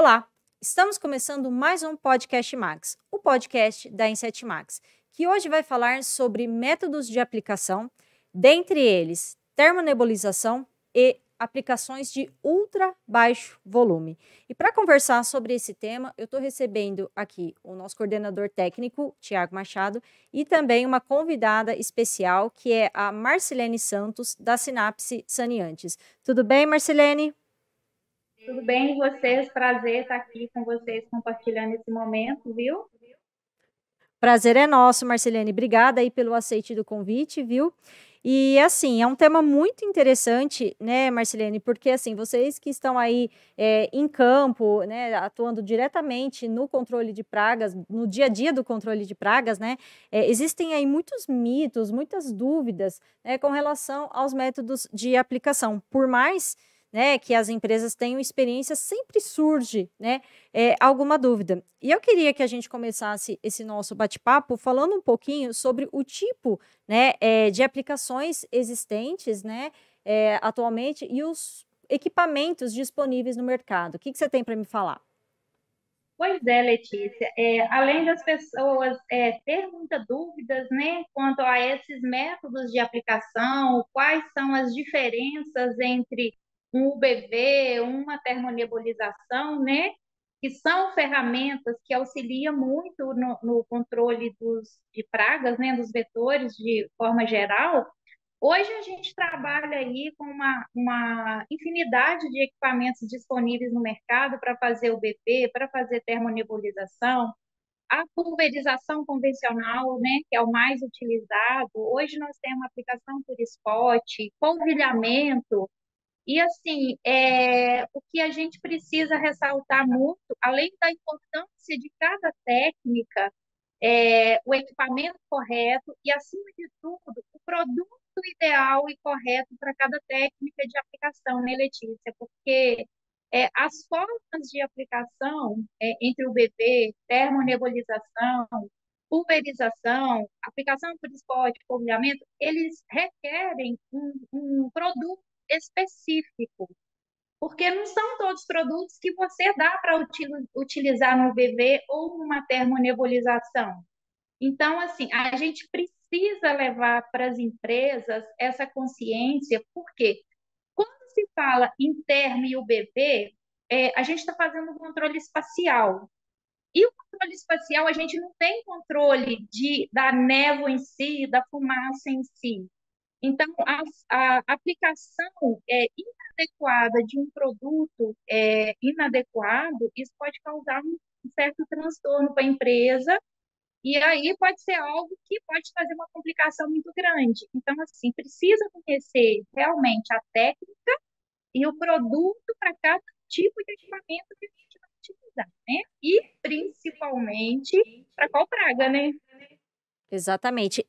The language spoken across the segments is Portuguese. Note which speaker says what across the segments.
Speaker 1: Olá, estamos começando mais um Podcast Max, o podcast da Inset Max, que hoje vai falar sobre métodos de aplicação, dentre eles termonebulização e aplicações de ultra baixo volume. E para conversar sobre esse tema, eu estou recebendo aqui o nosso coordenador técnico, Tiago Machado, e também uma convidada especial, que é a Marcilene Santos, da Sinapse Saneantes. Tudo bem, Marcilene?
Speaker 2: Tudo bem, e vocês? Prazer estar aqui com vocês compartilhando esse momento, viu?
Speaker 1: Prazer é nosso, Marcilene. Obrigada aí pelo aceite do convite, viu? E assim, é um tema muito interessante, né, Marcilene? Porque assim, vocês que estão aí em campo, né, atuando diretamente no controle de pragas, no dia a dia do controle de pragas, né, existem aí muitos mitos, muitas dúvidas, né, com relação aos métodos de aplicação. Por mais, né, que as empresas tenham experiência, sempre surge, né, alguma dúvida. E eu queria que a gente começasse esse nosso bate-papo falando um pouquinho sobre o tipo, né, de aplicações existentes, né, atualmente e os equipamentos disponíveis no mercado. O que você tem para me falar?
Speaker 2: Pois é, Letícia. Além das pessoas ter muitas dúvidas, né, quanto a esses métodos de aplicação, quais são as diferenças entre um UBV, uma termonebulização, né, que são ferramentas que auxiliam muito no controle de pragas, né, dos vetores de forma geral. Hoje a gente trabalha aí com uma infinidade de equipamentos disponíveis no mercado para fazer o BP, para fazer termonebulização, a pulverização convencional, né, que é o mais utilizado. Hoje nós temos aplicação por spot, polvilhamento, e assim, o que a gente precisa ressaltar muito, além da importância de cada técnica, o equipamento correto e, acima de tudo, o produto ideal e correto para cada técnica de aplicação, né, Letícia? Porque as formas de aplicação entre o BB, termonebulização, pulverização, aplicação por spot, polvilhamento, eles requerem um produto específico, porque não são todos produtos que você dá para utilizar no BV ou numa termonebulização. Então, assim, a gente precisa levar para as empresas essa consciência, porque quando se fala em termo e UBV, a gente está fazendo um controle espacial. E o controle espacial, a gente não tem controle da névoa em si, da fumaça em si. Então, a aplicação inadequada de um produto inadequado, isso pode causar um certo transtorno para a empresa, e aí pode ser algo que pode fazer uma complicação muito grande. Então, assim, precisa conhecer realmente a técnica e o produto para cada tipo de equipamento que a gente vai utilizar, né? E principalmente para qual praga, né?
Speaker 1: Exatamente.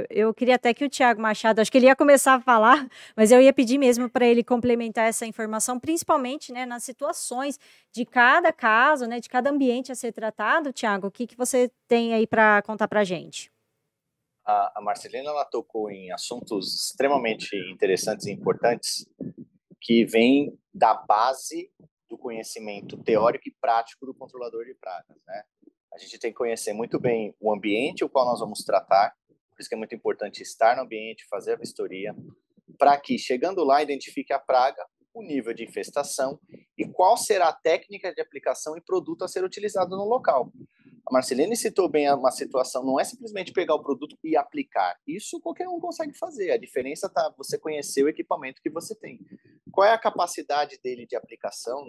Speaker 1: Eu queria até que o Tiago Machado, acho que ele ia começar a falar, mas eu ia pedir mesmo para ele complementar essa informação, principalmente, né, nas situações de cada caso, né, de cada ambiente a ser tratado. Tiago, o que você tem aí para contar para a gente?
Speaker 3: A Marcelina ela tocou em assuntos extremamente interessantes e importantes que vêm da base do conhecimento teórico e prático do controlador de pragas, né? A gente tem que conhecer muito bem o ambiente o qual nós vamos tratar, por isso que é muito importante estar no ambiente, fazer a vistoria, para que, chegando lá, identifique a praga, o nível de infestação e qual será a técnica de aplicação e produto a ser utilizado no local. A Marcelene citou bem uma situação, não é simplesmente pegar o produto e aplicar. Isso qualquer um consegue fazer. A diferença está você conhecer o equipamento que você tem. Qual é a capacidade dele de aplicação?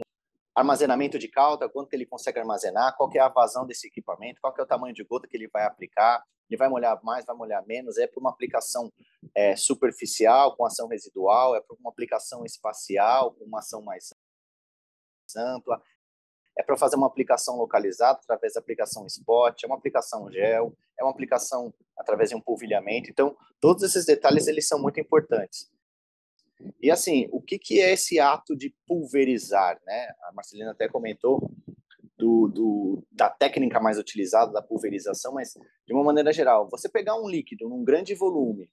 Speaker 3: Armazenamento de calda, quanto que ele consegue armazenar, qual que é a vazão desse equipamento, qual que é o tamanho de gota que ele vai aplicar, ele vai molhar mais, vai molhar menos, é para uma aplicação superficial, com ação residual, é para uma aplicação espacial, com uma ação mais ampla, é para fazer uma aplicação localizada através da aplicação spot, é uma aplicação gel, é uma aplicação através de um polvilhamento. Então, todos esses detalhes eles são muito importantes. E assim, o que é esse ato de pulverizar, né? A Marcelina até comentou da técnica mais utilizada, da pulverização, mas de uma maneira geral, você pegar um líquido num grande volume,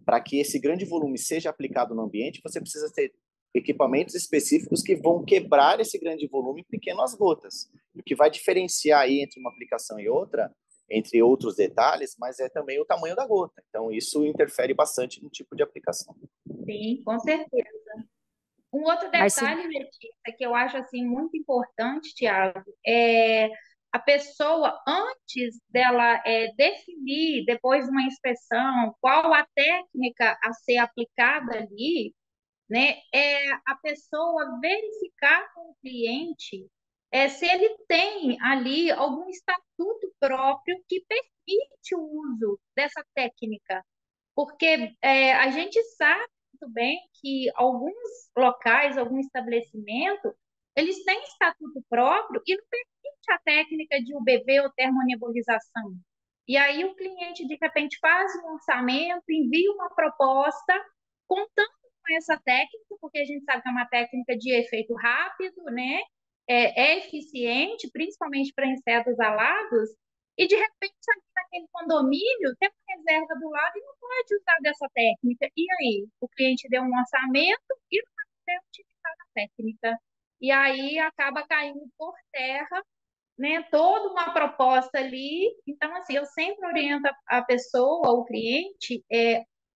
Speaker 3: para que esse grande volume seja aplicado no ambiente, você precisa ter equipamentos específicos que vão quebrar esse grande volume em pequenas gotas. O que vai diferenciar aí entre uma aplicação e outra, entre outros detalhes, mas é também o tamanho da gota. Então, isso interfere bastante no tipo de aplicação.
Speaker 2: Sim, com certeza. Um outro
Speaker 1: Marci...
Speaker 2: detalhe, Letícia, que eu acho assim muito importante, Tiago, é a pessoa, antes dela definir, depois de uma inspeção, qual a técnica a ser aplicada ali, né, é a pessoa verificar com o cliente se ele tem ali algum estatuto próprio que permite o uso dessa técnica. Porque a gente sabe muito bem que alguns locais, algum estabelecimento, eles têm estatuto próprio e não permite a técnica de UBV ou termonebulização. E aí o cliente, de repente, faz um orçamento, envia uma proposta, contando com essa técnica, porque a gente sabe que é uma técnica de efeito rápido, né? É eficiente, principalmente para insetos alados, e de repente ali naquele condomínio tem uma reserva do lado e não pode usar dessa técnica. E aí? O cliente deu um orçamento e não vai poder utilizar a técnica. E aí acaba caindo por terra, né, toda uma proposta ali. Então, assim, eu sempre oriento a pessoa, o cliente,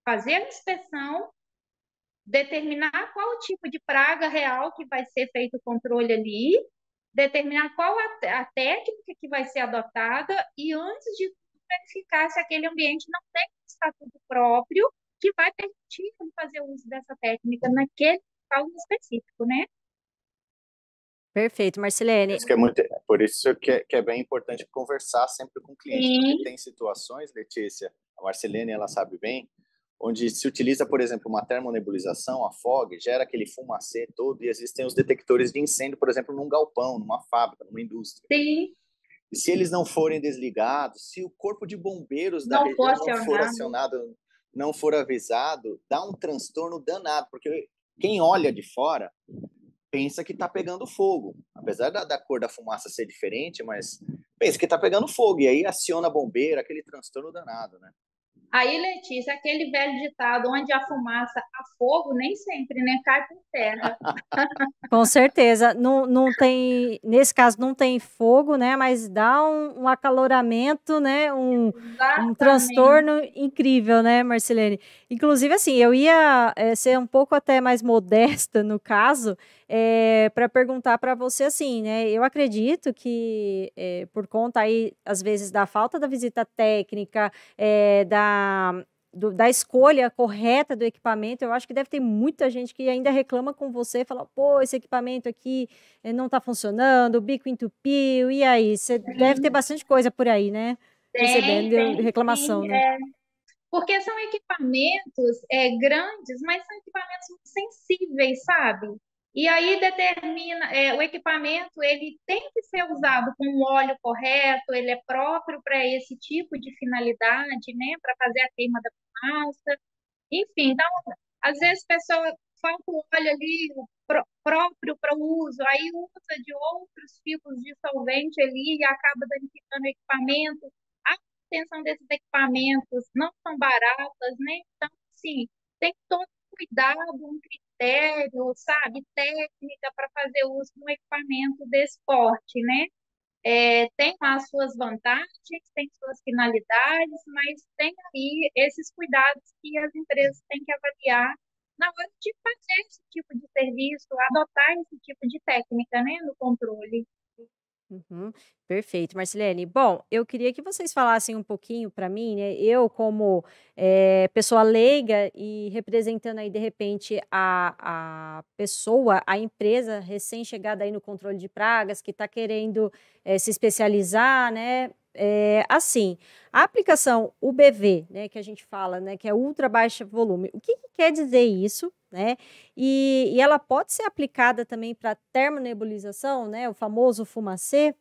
Speaker 2: fazer a inspeção, determinar qual o tipo de praga real que vai ser feito o controle ali, determinar qual a técnica que vai ser adotada e, antes de tudo, verificar se aquele ambiente não tem um estatuto próprio que vai permitir ele fazer uso dessa técnica naquele local específico, né?
Speaker 1: Perfeito, Marcilene.
Speaker 3: Isso que é muito, por isso que é bem importante conversar sempre com o cliente,
Speaker 2: Sim.
Speaker 3: porque tem situações, Letícia, a Marcelene, ela sabe bem, onde se utiliza, por exemplo, uma termonebulização, a FOG, gera aquele fumacê todo, e existem os detectores de incêndio, por exemplo, num galpão, numa fábrica, numa indústria.
Speaker 2: Sim.
Speaker 3: E se eles não forem desligados, se o corpo de bombeiros da
Speaker 2: Não for
Speaker 3: região não for
Speaker 2: acionado.
Speaker 3: acionado, não for avisado, dá um transtorno danado, porque quem olha de fora pensa que está pegando fogo. Apesar da cor da fumaça ser diferente, mas pensa que está pegando fogo. E aí aciona a bombeira, aquele transtorno danado, né?
Speaker 2: Aí, Letícia, aquele velho ditado, onde a fumaça há fogo, nem sempre, né? Cai por terra.
Speaker 1: Com certeza, não tem, nesse caso não tem fogo, né? Mas dá um acaloramento, né? Um
Speaker 2: Exatamente.
Speaker 1: transtorno incrível, né, Marcelene? Inclusive, assim, eu ia ser um pouco até mais modesta no caso, para perguntar para você assim, né? Eu acredito que por conta aí, às vezes, da falta da visita técnica, da escolha correta do equipamento, eu acho que deve ter muita gente que ainda reclama com você, fala, pô, esse equipamento aqui não está funcionando, o bico entupiu, e aí? Você deve ter bastante coisa por aí, né? Recebendo
Speaker 2: Tem
Speaker 1: reclamação,
Speaker 2: sim.
Speaker 1: né?
Speaker 2: Porque são equipamentos grandes, mas são equipamentos muito sensíveis, sabe? E aí determina, o equipamento, ele tem que ser usado com o óleo correto, ele é próprio para esse tipo de finalidade, né? Para fazer a queima da fumaça. Enfim, então, às vezes a pessoa falta o óleo ali próprio para o uso, aí usa de outros tipos de solvente ali e acaba danificando o equipamento. A manutenção desses equipamentos não são baratas, né? Então, assim, tem todo um cuidado, um critério, sabe, técnica para fazer uso de um equipamento desse porte, né? Tem as suas vantagens, tem suas finalidades, mas tem aí esses cuidados que as empresas têm que avaliar na hora de fazer esse tipo de serviço, adotar esse tipo de técnica, né, no controle.
Speaker 1: Uhum, perfeito, Marcelene. Bom, eu queria que vocês falassem um pouquinho para mim, né? Eu, como pessoa leiga e representando aí, de repente, a pessoa, a empresa recém-chegada aí no controle de pragas, que está querendo se especializar, né? Assim, a aplicação UBV, né, que a gente fala, né, que é ultra baixo volume, o que quer dizer isso, né? E ela pode ser aplicada também para termonebulização, né? O famoso fumacê.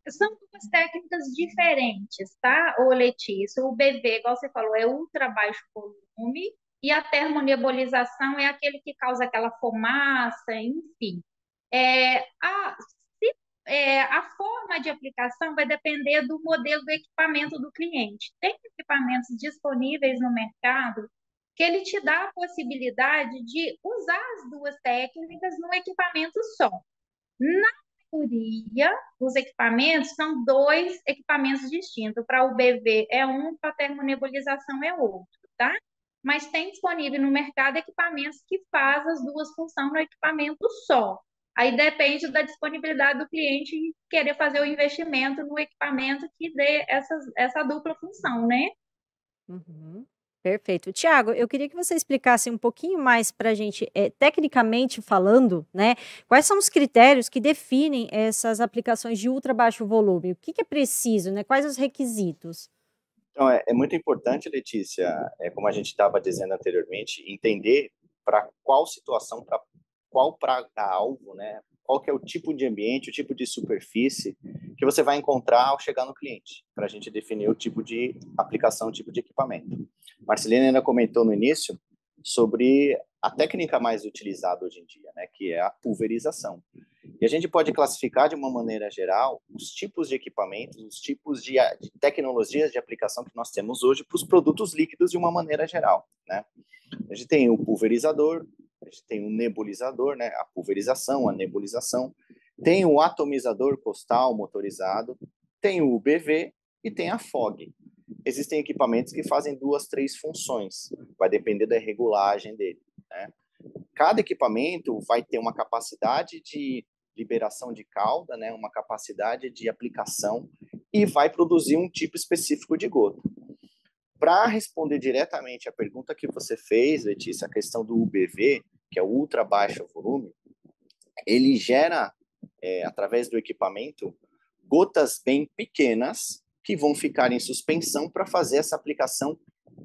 Speaker 2: São duas técnicas diferentes, tá, ô Letícia? O BV, igual você falou, é ultra baixo volume, e a termonebulização é aquele que causa aquela fumaça, enfim. É, a, a forma de aplicação vai depender do modelo do equipamento do cliente. Tem equipamentos disponíveis no mercado que ele te dá a possibilidade de usar as duas técnicas num equipamento só. Na teoria, os equipamentos são dois equipamentos distintos. Para o BV é um, para a termonebulização é outro, tá? Mas tem disponível no mercado equipamentos que fazem as duas funções no equipamento só. Aí depende da disponibilidade do cliente e querer fazer o investimento no equipamento que dê essa dupla função, né?
Speaker 1: Uhum. Perfeito. Tiago, eu queria que você explicasse um pouquinho mais para a gente, tecnicamente falando, né? Quais são os critérios que definem essas aplicações de ultra baixo volume? O que que é preciso, né? Quais os requisitos?
Speaker 3: Então, é muito importante, Letícia, como a gente estava dizendo anteriormente, entender para qual situação, para qual praga-alvo, né? Qual que é o tipo de ambiente, o tipo de superfície que você vai encontrar ao chegar no cliente, para a gente definir o tipo de aplicação, o tipo de equipamento. Marcelina ainda comentou no início sobre a técnica mais utilizada hoje em dia, né? Que é a pulverização. E a gente pode classificar de uma maneira geral os tipos de equipamentos, os tipos de tecnologias de aplicação que nós temos hoje para os produtos líquidos de uma maneira geral, né? A gente tem o pulverizador, a gente tem o nebulizador, né? A pulverização, a nebulização, tem o atomizador costal motorizado, tem o UBV e tem a FOG. Existem equipamentos que fazem 2, 3 funções, vai depender da regulagem dele, né? Cada equipamento vai ter uma capacidade de liberação de cauda, né, uma capacidade de aplicação e vai produzir um tipo específico de gota. Para responder diretamente à pergunta que você fez, Letícia, a questão do UBV, que é o ultra baixo volume, ele gera, através do equipamento, gotas bem pequenas que vão ficar em suspensão para fazer essa aplicação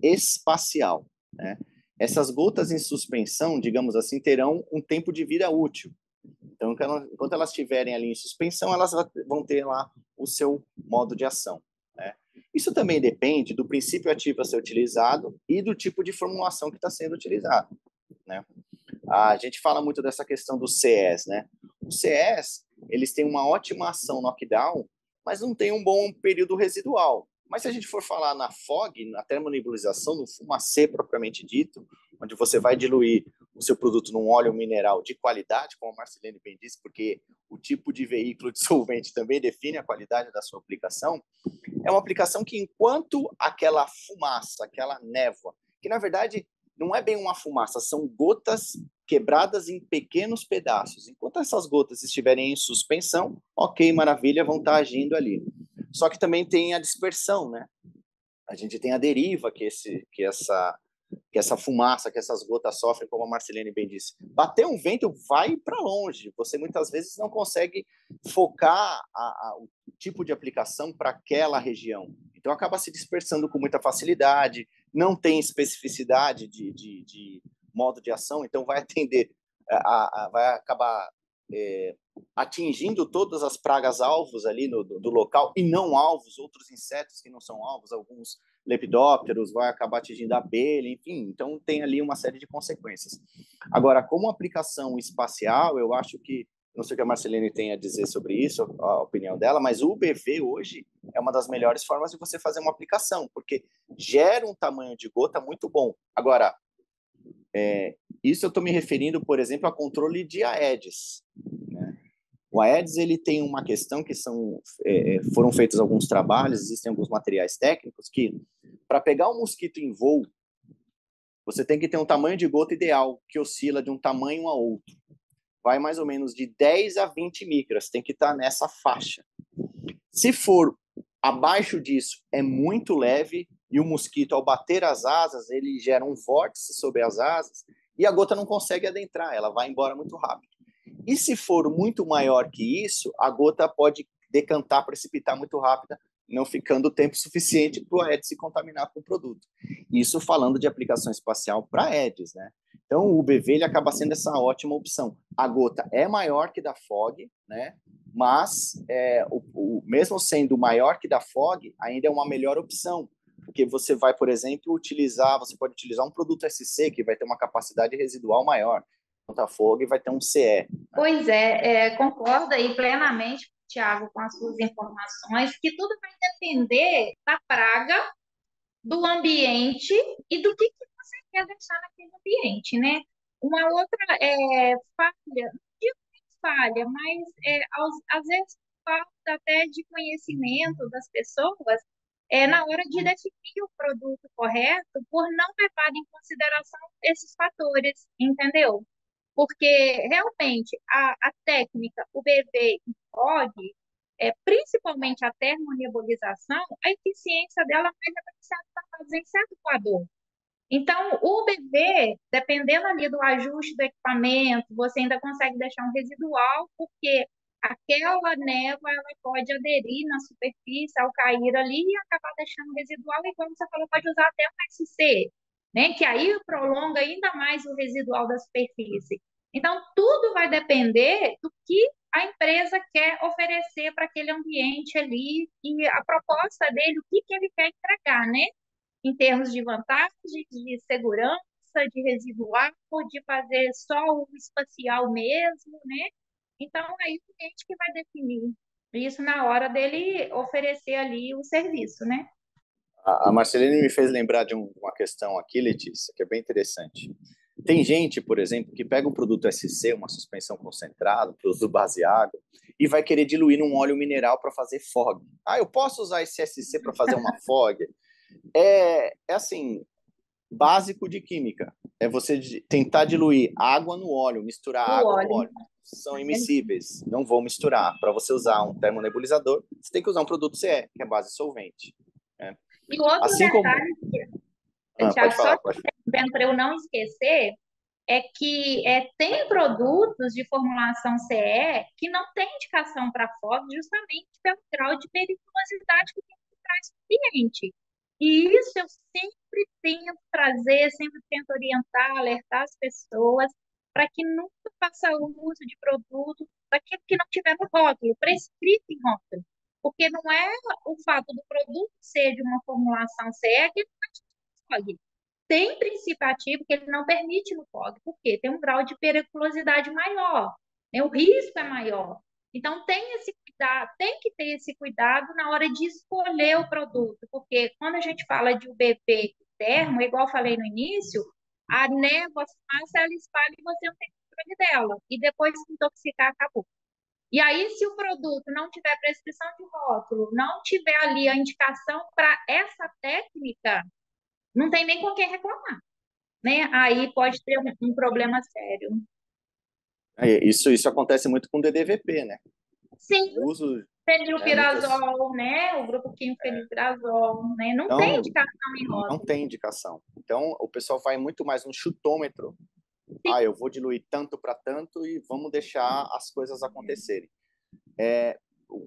Speaker 3: espacial, né? Essas gotas em suspensão, digamos assim, terão um tempo de vida útil. Então, enquanto elas estiverem ali em suspensão, elas vão ter lá o seu modo de ação, né? Isso também depende do princípio ativo a ser utilizado e do tipo de formulação que está sendo utilizado, né? A gente fala muito dessa questão do CS, né? O CS, eles têm uma ótima ação knockdown, mas não tem um bom período residual. Mas se a gente for falar na FOG, na termonebulização, no fumacê propriamente dito, onde você vai diluir o seu produto num óleo mineral de qualidade, como a Marcelene bem disse, porque o tipo de veículo dissolvente também define a qualidade da sua aplicação, é uma aplicação que enquanto aquela fumaça, aquela névoa, que na verdade não é bem uma fumaça, são gotas quebradas em pequenos pedaços. Enquanto essas gotas estiverem em suspensão, ok, maravilha, vão estar agindo ali. Só que também tem a dispersão, né? A gente tem a deriva que essa fumaça, que essas gotas sofrem, como a Marcelene bem disse. Bater um vento vai para longe. Você muitas vezes não consegue focar o tipo de aplicação para aquela região. Então acaba se dispersando com muita facilidade, não tem especificidade de modo de ação, então vai atender, vai acabar atingindo todas as pragas alvos ali do local e não alvos, outros insetos que não são alvos, alguns lepidópteros, vai acabar atingindo a abelha, enfim, então tem ali uma série de consequências. Agora, como aplicação espacial, eu acho que, não sei o que a Marcelene tem a dizer sobre isso, a opinião dela, mas o UBV hoje é uma das melhores formas de você fazer uma aplicação, porque gera um tamanho de gota muito bom. Agora, isso eu estou me referindo, por exemplo, a controle de Aedes, né? O Aedes ele tem uma questão que foram feitos alguns trabalhos, existem alguns materiais técnicos que, para pegar um mosquito em voo, você tem que ter um tamanho de gota ideal, que oscila de um tamanho a outro. Vai mais ou menos de 10 a 20 micras, tem que estar nessa faixa. Se for abaixo disso, é muito leve, e o mosquito, ao bater as asas, ele gera um vórtice sobre as asas, e a gota não consegue adentrar, ela vai embora muito rápido. E se for muito maior que isso, a gota pode decantar, precipitar muito rápida, não ficando tempo suficiente para o Aedes se contaminar com o produto. Isso falando de aplicação espacial para Aedes, né? Então, o UBV ele acaba sendo essa ótima opção. A gota é maior que da FOG, né? Mas, mesmo sendo maior que da FOG, ainda é uma melhor opção, porque você vai, por exemplo, você pode utilizar um produto SC, que vai ter uma capacidade residual maior, enquanto a FOG vai ter um CE.
Speaker 2: Pois concordo aí plenamente, Tiago, com as suas informações, que tudo vai depender da praga, do ambiente e do que você quer deixar naquele ambiente, né? Uma outra falha, não digo que falha, mas às vezes falta até de conhecimento das pessoas na hora de definir o produto correto por não levar em consideração esses fatores, entendeu? Porque realmente a técnica, o BV e o FOG, principalmente a termonebulização, a eficiência dela vai depender da ausência do. Então, o bebê, dependendo ali do ajuste do equipamento, você ainda consegue deixar um residual, porque aquela névoa ela pode aderir na superfície ao cair ali e acabar deixando residual, e como você falou, pode usar até um SC, né? Que aí prolonga ainda mais o residual da superfície. Então, tudo vai depender do que a empresa quer oferecer para aquele ambiente ali e a proposta dele, o que ele quer entregar, né? Em termos de vantagens, de segurança, de residual, de fazer só o espacial mesmo, né? Então, aí o cliente que vai definir isso na hora dele oferecer ali o serviço, né?
Speaker 3: A Marcelene me fez lembrar de uma questão aqui, Letícia, que é bem interessante. Tem gente, por exemplo, que pega um produto SC, uma suspensão concentrada, um produto base água, e vai querer diluir num óleo mineral para fazer fog. Ah, eu posso usar esse SC para fazer uma fog? É assim, básico de química. É você tentar diluir água no óleo, misturar
Speaker 2: O
Speaker 3: água no
Speaker 2: óleo.
Speaker 3: óleo. São immiscíveis, não vou misturar. Para você usar um termonebulizador, você tem que usar um produto CE, que é base solvente. Né?
Speaker 2: E outro
Speaker 3: Assim
Speaker 2: detalhe,
Speaker 3: pode
Speaker 2: Thiago, só
Speaker 3: falar, pode falar.
Speaker 2: para eu não esquecer, é que tem produtos de formulação CE que não tem indicação para FOG justamente pelo grau de periculosidade que tem por trás do cliente. E isso eu sempre tento trazer, sempre tento orientar, alertar as pessoas para que nunca faça uso de produto daquilo que não tiver no rótulo, prescrito em rótulo. Porque não é o fato do produto ser de uma formulação CE que não é FOG. Tem princípio ativo que ele não permite no FOG, porque tem um grau de periculosidade maior, né? O risco é maior. Então, tem esse cuidado, tem que ter esse cuidado na hora de escolher o produto, porque quando a gente fala de UBP termo, igual eu falei no início, a névoa, a fumaça, ela espalha e você não tem controle dela. E depois de intoxicar, acabou. E aí, se o produto não tiver prescrição de rótulo, não tiver ali a indicação para essa técnica, não tem nem com quem reclamar, né? Aí pode ter um problema sério.
Speaker 3: Isso acontece muito com DDVP, né?
Speaker 2: Sim,
Speaker 3: O uso,
Speaker 2: fenilpirazol, né? O grupo químico fenilpirazol, né? Não tem
Speaker 3: então,
Speaker 2: indicação em
Speaker 3: não
Speaker 2: rótulo.
Speaker 3: tem indicação. Então, o pessoal vai muito mais no chutômetro.
Speaker 2: Sim.
Speaker 3: Eu vou diluir tanto para tanto e vamos deixar as coisas acontecerem.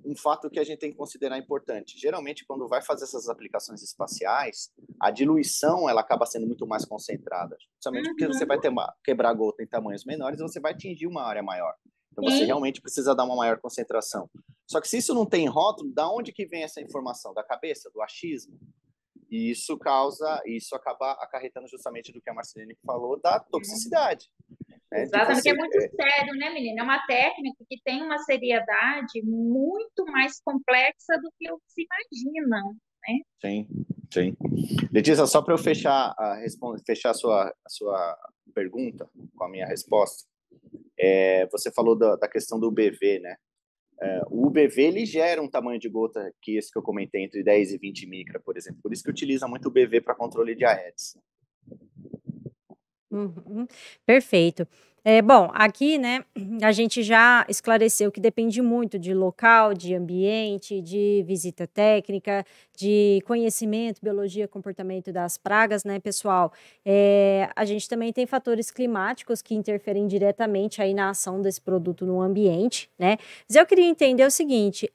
Speaker 3: Um fato que a gente tem que considerar importante. Geralmente, quando vai fazer essas aplicações espaciais, a diluição ela acaba sendo muito mais concentrada. Principalmente porque você vai quebrar a gota em tamanhos menores e você vai atingir uma área maior. Então, você realmente precisa dar uma maior concentração. Só que se isso não tem rótulo, da onde que vem essa informação? Da cabeça? Do achismo? E isso acaba acarretando justamente do que a Marcelene falou, da toxicidade.
Speaker 2: Exatamente, que é muito sério, né, menina? É uma técnica que tem uma seriedade muito mais complexa do que o que se imagina, né?
Speaker 3: Sim, sim. Letícia, só para eu fechar a sua pergunta com a minha resposta, você falou da questão do UBV, né? O UBV ele gera um tamanho de gota que esse que eu comentei, entre 10 e 20 micra, por exemplo. Por isso que utiliza muito o UBV para controle de AEDs.
Speaker 1: Perfeito. Bom, aqui, né, a gente já esclareceu que depende muito de local, de ambiente, de visita técnica, de conhecimento, biologia, comportamento das pragas, né, pessoal? A gente também tem fatores climáticos que interferem diretamente aí na ação desse produto no ambiente, né? Mas eu queria entender o seguinte,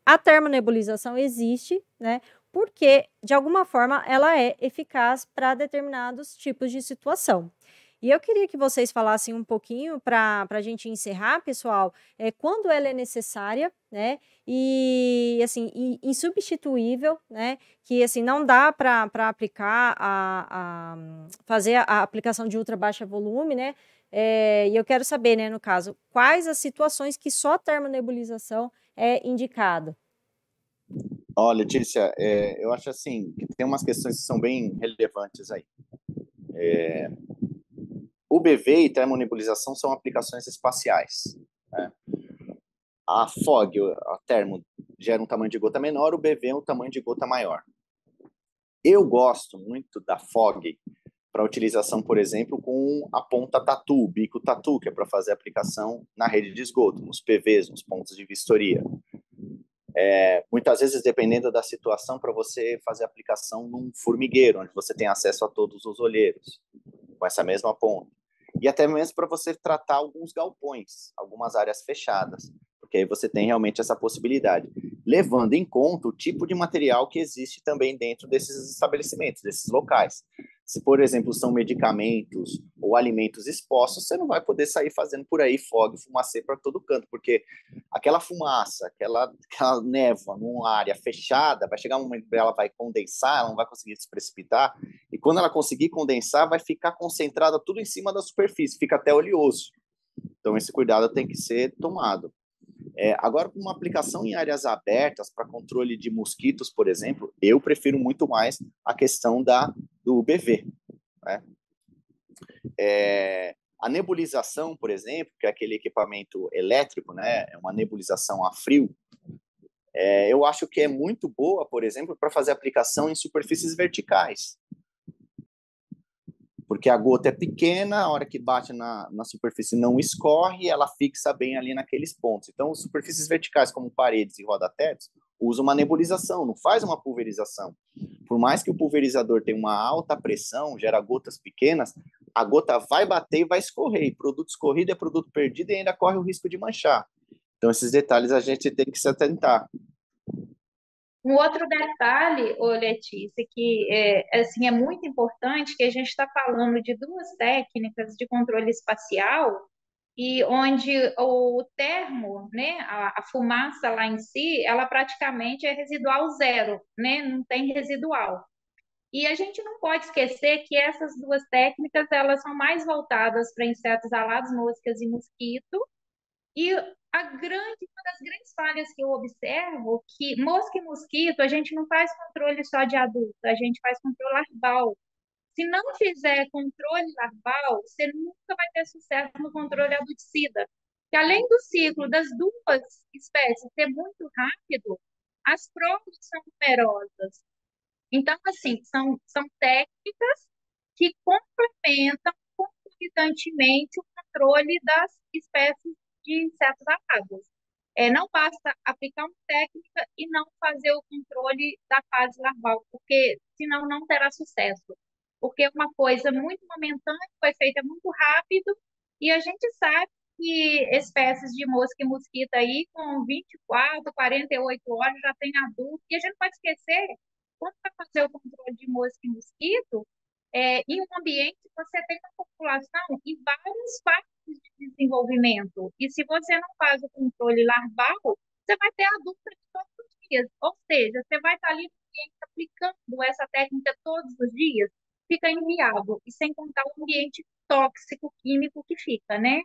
Speaker 1: a termonebulização existe, né? Porque, de alguma forma, ela é eficaz para determinados tipos de situação. E eu queria que vocês falassem um pouquinho para a gente encerrar, pessoal, quando ela é necessária, né? E assim, insubstituível, né? Que assim não dá para aplicar fazer a aplicação de ultra baixa volume, né? E eu quero saber, né, no caso, quais as situações que só a termonebulização é indicado.
Speaker 3: Letícia, eu acho assim que tem umas questões que são bem relevantes aí. UBV e termonebulização são aplicações espaciais, né? A FOG, a termo, gera um tamanho de gota menor, o BV é um tamanho de gota maior. Eu gosto muito da FOG para utilização, por exemplo, com a ponta tatu, o bico tatu, que é para fazer aplicação na rede de esgoto, nos PVs, nos pontos de vistoria. Muitas vezes, dependendo da situação, para você fazer aplicação num formigueiro, onde você tem acesso a todos os olheiros, com essa mesma ponta. E até mesmo para você tratar alguns galpões, algumas áreas fechadas, porque aí você tem realmente essa possibilidade, levando em conta o tipo de material que existe também dentro desses estabelecimentos, desses locais. Se, por exemplo, são medicamentos ou alimentos expostos, você não vai poder sair fazendo por aí fogo e fumacê para todo canto, porque aquela fumaça, aquela névoa numa área fechada, vai chegar um momento que ela vai condensar, ela não vai conseguir se precipitar, e quando ela conseguir condensar, vai ficar concentrada tudo em cima da superfície, fica até oleoso. Então, esse cuidado tem que ser tomado. Agora, uma aplicação em áreas abertas para controle de mosquitos, por exemplo, eu prefiro muito mais a questão do UBV, né? A nebulização, por exemplo, que é aquele equipamento elétrico, né? É uma nebulização a frio, eu acho que é muito boa, por exemplo, para fazer aplicação em superfícies verticais. Porque a gota é pequena, a hora que bate na superfície não escorre, ela fixa bem ali naqueles pontos. Então, superfícies verticais, como paredes e roda-tetos, usam uma nebulização, não faz uma pulverização. Por mais que o pulverizador tenha uma alta pressão, gera gotas pequenas, a gota vai bater e vai escorrer. E produto escorrido é produto perdido e ainda corre o risco de manchar. Então, esses detalhes a gente tem que se atentar.
Speaker 2: Um outro detalhe, Letícia, que assim, é muito importante, que a gente está falando de duas técnicas de controle espacial, e onde o termo, né, a fumaça lá em si, ela praticamente é residual zero, né, não tem residual. E a gente não pode esquecer que essas duas técnicas, elas são mais voltadas para insetos alados, moscas e mosquito, e uma das grandes falhas que eu observo, que mosca e mosquito, a gente não faz controle só de adulto, a gente faz controle larval. Se não fizer controle larval, você nunca vai ter sucesso no controle adulticida. Que além do ciclo das duas espécies ser muito rápido, as provas são numerosas. Então, assim, são técnicas que complementam concomitantemente o controle das espécies de insetos alados. Não basta aplicar uma técnica e não fazer o controle da fase larval, porque senão não terá sucesso. Porque é uma coisa muito momentânea, foi feita muito rápido, e a gente sabe que espécies de mosca e mosquito aí, com 24, 48 horas, já tem adulto, e a gente pode esquecer, quando vai fazer o controle de mosca e mosquito, em um ambiente você tem uma população em várias fases de desenvolvimento. E se você não faz o controle larval, você vai ter adulto de todos os dias. Ou seja, você vai estar ali no ambiente aplicando essa técnica todos os dias, fica inviável. E sem contar o ambiente tóxico, químico que fica, né?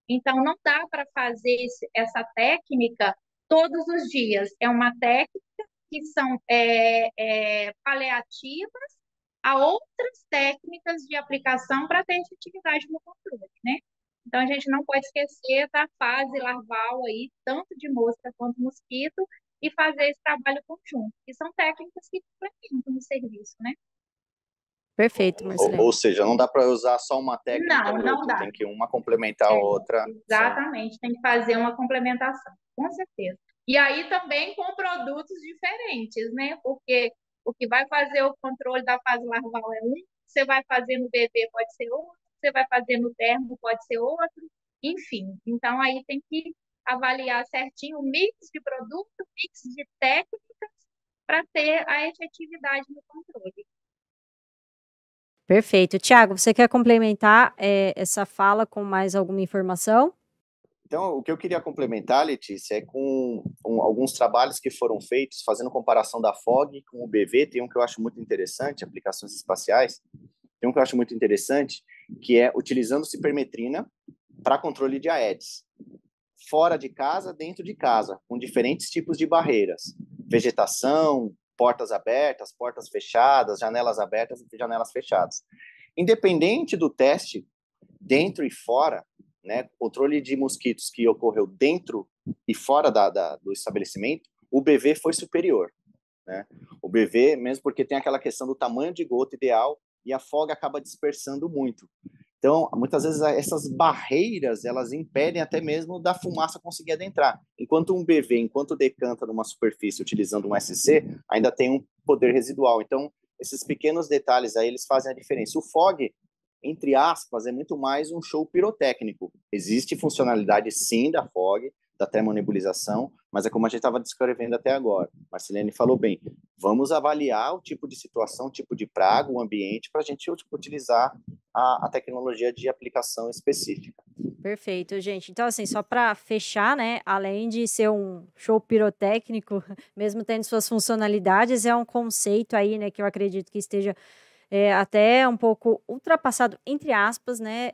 Speaker 2: Então, não dá para fazer essa técnica todos os dias. É uma técnica que são paliativas a outras técnicas de aplicação para ter efetividade no controle, né? Então, a gente não pode esquecer da fase larval aí, tanto de mosca quanto mosquito, e fazer esse trabalho conjunto, que são técnicas que complementam o serviço, né?
Speaker 1: Perfeito, Marcelene.
Speaker 3: Ou seja, não dá para usar só uma técnica ou
Speaker 2: Não
Speaker 3: outra,
Speaker 2: dá.
Speaker 3: tem que uma complementar a outra.
Speaker 2: Exatamente, tem que fazer uma complementação, com certeza. E aí também com produtos diferentes, né? Porque o que vai fazer o controle da fase larval é um, você vai fazer no bebê pode ser outro, você vai fazer no termo pode ser outro, enfim. Então aí tem que avaliar certinho o mix de produto, o mix de técnicas para ter a efetividade no controle.
Speaker 1: Perfeito. Tiago, você quer complementar essa fala com mais alguma informação?
Speaker 3: Então, o que eu queria complementar, Letícia, é com alguns trabalhos que foram feitos fazendo comparação da FOG com o BV. Tem um que eu acho muito interessante, aplicações espaciais. Tem um que eu acho muito interessante, que é utilizando cipermetrina para controle de Aedes. Fora de casa, dentro de casa, com diferentes tipos de barreiras. Vegetação, portas abertas, portas fechadas, janelas abertas e janelas fechadas. Independente do teste, dentro e fora, né, controle de mosquitos que ocorreu dentro e fora do estabelecimento, o BV foi superior, né? O BV, mesmo porque tem aquela questão do tamanho de gota ideal e a FOG acaba dispersando muito. Então, muitas vezes, essas barreiras, elas impedem até mesmo da fumaça conseguir adentrar. Enquanto um BV, enquanto decanta numa superfície utilizando um SC, ainda tem um poder residual. Então, esses pequenos detalhes aí, eles fazem a diferença. O FOG, entre aspas, é muito mais um show pirotécnico. Existe funcionalidade, sim, da FOG, da termonebulização, mas é como a gente estava descrevendo até agora. Marcelene falou bem, vamos avaliar o tipo de situação, o tipo de praga, o ambiente, para a gente utilizar a tecnologia de aplicação específica.
Speaker 1: Perfeito, gente. Então, assim, só para fechar, né, além de ser um show pirotécnico, mesmo tendo suas funcionalidades, é um conceito aí, né, que eu acredito que esteja até um pouco ultrapassado, entre aspas, né?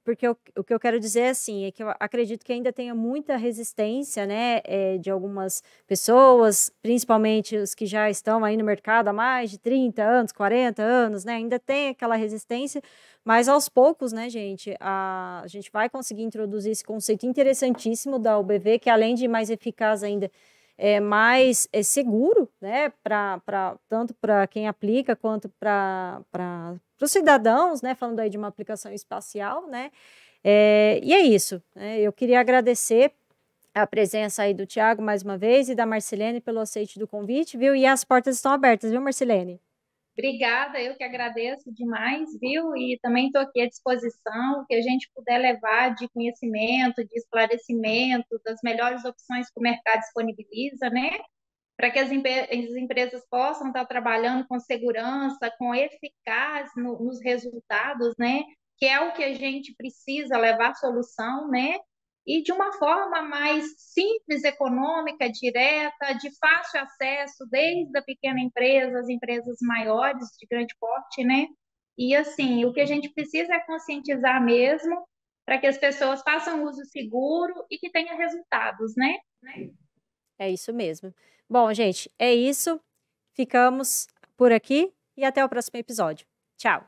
Speaker 1: Porque o que eu quero dizer assim, é que eu acredito que ainda tenha muita resistência, né? De algumas pessoas, principalmente os que já estão aí no mercado há mais de 30 anos, 40 anos, né? Ainda tem aquela resistência, mas aos poucos, né, gente, a gente vai conseguir introduzir esse conceito interessantíssimo da UBV, que além de mais eficaz ainda, é mais seguro, né, tanto para quem aplica quanto para os cidadãos, né, falando aí de uma aplicação espacial, né, e é isso, né, eu queria agradecer a presença aí do Thiago mais uma vez e da Marcelene pelo aceite do convite, viu, e as portas estão abertas, viu, Marcelene?
Speaker 2: Obrigada, eu que agradeço demais, viu? E também estou aqui à disposição, o que a gente puder levar de conhecimento, de esclarecimento, das melhores opções que o mercado disponibiliza, né? Para que as empresas possam estar trabalhando com segurança, com eficácia nos resultados, né? Que é o que a gente precisa levar solução, né? E de uma forma mais simples, econômica, direta, de fácil acesso, desde a pequena empresa, as empresas maiores, de grande porte, né? E assim, o que a gente precisa é conscientizar mesmo para que as pessoas façam uso seguro e que tenha resultados, né?
Speaker 1: É isso mesmo. Bom, gente, é isso. Ficamos por aqui e até o próximo episódio. Tchau!